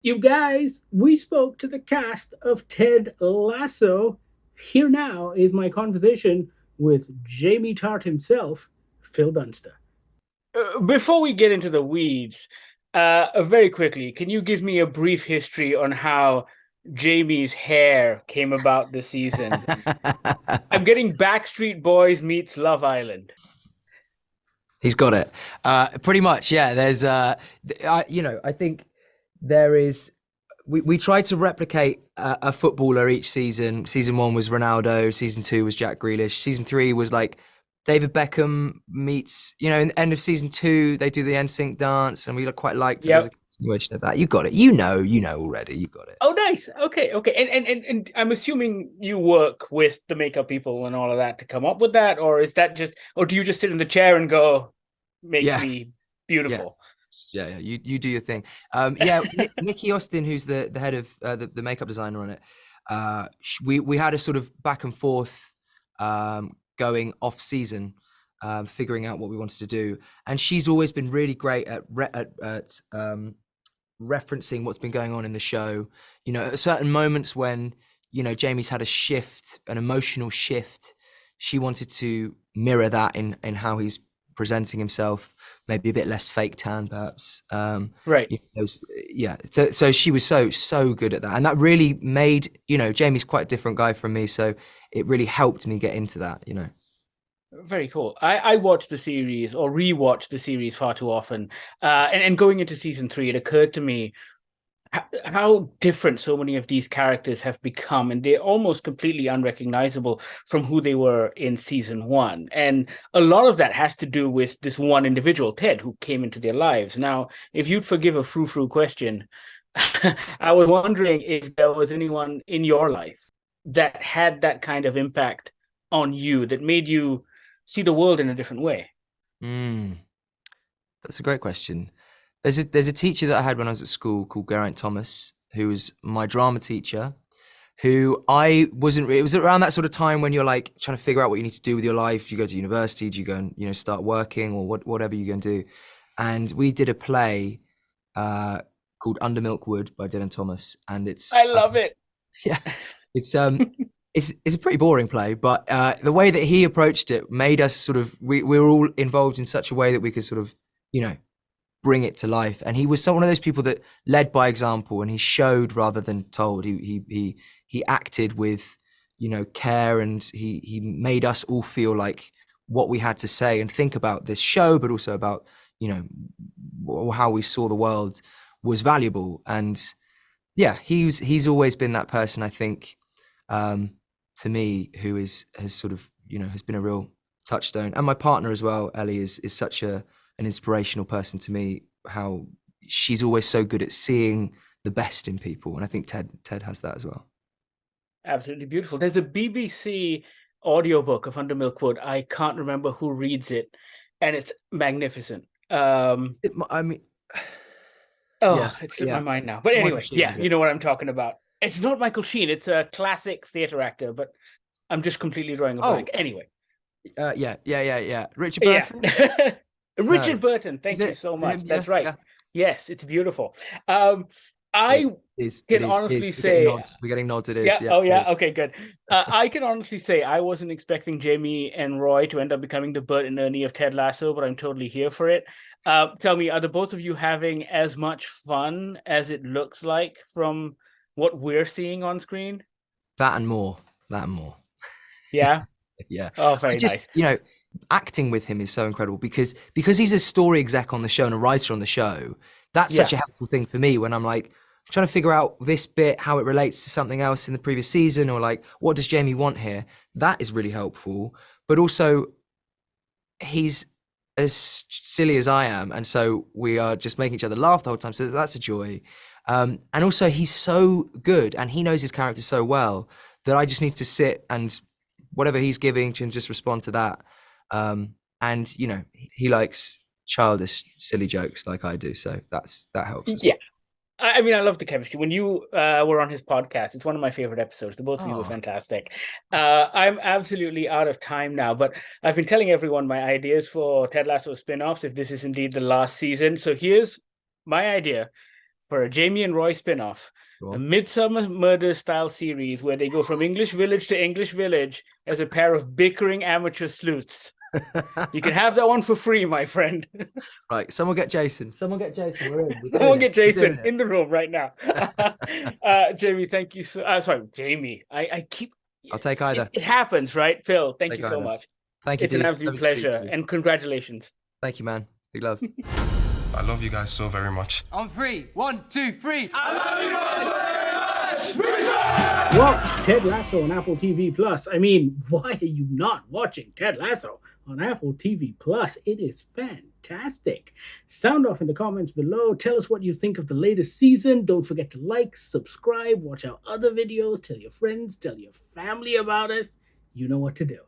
You guys, we spoke to the cast of Ted Lasso. Here now is my conversation with Jamie Tartt himself, Phil Dunster. Before we get into the weeds, very quickly, can you give me a brief history on how Jamie's hair came about this season? I'm getting Backstreet Boys meets Love Island. He's got it. Pretty much, yeah. I think there is. We tried to replicate a footballer each season. Season one was Ronaldo. Season two was Jack Grealish. Season three was like David Beckham meets. In the end of season two, they do the NSYNC dance, and we quite liked that. There's a Yep. continuation of that. You got it. You know already. You got it. Oh, nice. Okay, okay. And I'm assuming you work with the makeup people and all of that to come up with that, or is that just, or do you just sit in the chair and go, make Yeah, me yeah. beautiful? Yeah. You do your thing. Nikki Austin, who's the head of the makeup designer on it. We had a sort of back and forth going off season, figuring out what we wanted to do, and she's always been really great at referencing what's been going on in the show. At certain moments when Jamie's had a shift, an emotional shift, she wanted to mirror that in how he's presenting himself, maybe a bit less fake tan, perhaps. Right. Yeah. So she was so good at that, and that really made Jamie's quite a different guy from me, so it really helped me get into that. Very cool. I watch the series or rewatch the series far too often. And going into season three, it occurred to me how different so many of these characters have become, and they're almost completely unrecognizable from who they were in season one. And a lot of that has to do with this one individual, Ted, who came into their lives. Now, if you'd forgive a frou-frou question, I was wondering if there was anyone in your life that had that kind of impact on you that made you see the world in a different way. Mm, that's a great question. There's a teacher that I had when I was at school called Geraint Thomas, who was my drama teacher, who I wasn't. It was around that sort of time when you're like trying to figure out what you need to do with your life. You go to university, do you go and start working, or whatever you're going to do. And we did a play called Under Milkwood by Dylan Thomas, and it's I love it. yeah, it's it's a pretty boring play, but the way that he approached it made us sort of we were all involved in such a way that we could sort of you know bring it to life. And he was one of those people that led by example, and he showed rather than told. He acted with care, and he made us all feel like what we had to say and think about this show, but also about you how we saw the world was valuable. And yeah, he's always been that person, I think, to me, who has sort of has been a real touchstone. And my partner as well, Ellie, is such an inspirational person to me. How she's always so good at seeing the best in people, and I think Ted has that as well. Absolutely beautiful. There's a BBC audiobook of Under Milkwood. I can't remember who reads it, and it's magnificent. I mean, yeah, Oh, it slipped my yeah. mind now. But Michael anyway, Sheen yeah, is you it? know what I'm talking about. It's not Michael Sheen. It's a classic theater actor, but I'm just completely drawing a blank. Oh, Anyway, yeah. Richard yeah. Burton? No, Richard Burton, is thank you it so him? much. Yeah, That's right. yeah. Yes, it's beautiful. Um, It I is. It can is. It honestly is. We're getting say, nods. We're getting nods. It is. yeah, Yeah, oh it yeah, is. okay, good. I can honestly say I wasn't expecting Jamie and Roy to end up becoming the Bert and Ernie of Ted Lasso, but I'm totally here for it. Tell me, are the both of you having as much fun as it looks like from what we're seeing on screen? That and more. That and more. Yeah. Yeah. Oh, I very just, nice. acting with him is so incredible because he's a story exec on the show and a writer on the show. That's such Yeah. a helpful thing for me when I'm like trying to figure out this bit, how it relates to something else in the previous season, or like, what does Jamie want here? That is really helpful. But also, he's as silly as I am, and so we are just making each other laugh the whole time. So that's a joy. And also, he's so good, and he knows his character so well that I just need to sit and whatever he's giving can just respond to that. And he likes childish, silly jokes like I do, so that helps as Yeah. well. I mean, I love the chemistry. When you were on his podcast, it's one of my favorite episodes. The both of you were Oh, fantastic. that's I'm absolutely out of time now, but I've been telling everyone my ideas for Ted Lasso spin-offs if this is indeed the last season. So here's my idea for a Jamie and Roy spin-off, a Midsummer Murders style series where they go from English village to English village as a pair of bickering amateur sleuths. You can have that one for free, my friend. Right, someone get Jason. Someone get Jason. We're in. Someone get Jason in the room right now. Jamie, thank you so. Sorry, Jamie. I keep. I'll take either. It happens, right, Phil? Thank you so much. Thank you. It's an absolute pleasure, and congratulations. Thank you, man. Big love. I love you guys so very much. On 3, 1, 2, 3. I love you guys so very much. Watch Ted Lasso on Apple TV Plus. I mean, why are you not watching Ted Lasso on Apple TV Plus? It is fantastic. Sound off in the comments below. Tell us what you think of the latest season. Don't forget to like, subscribe, watch our other videos, tell your friends, tell your family about us. You know what to do.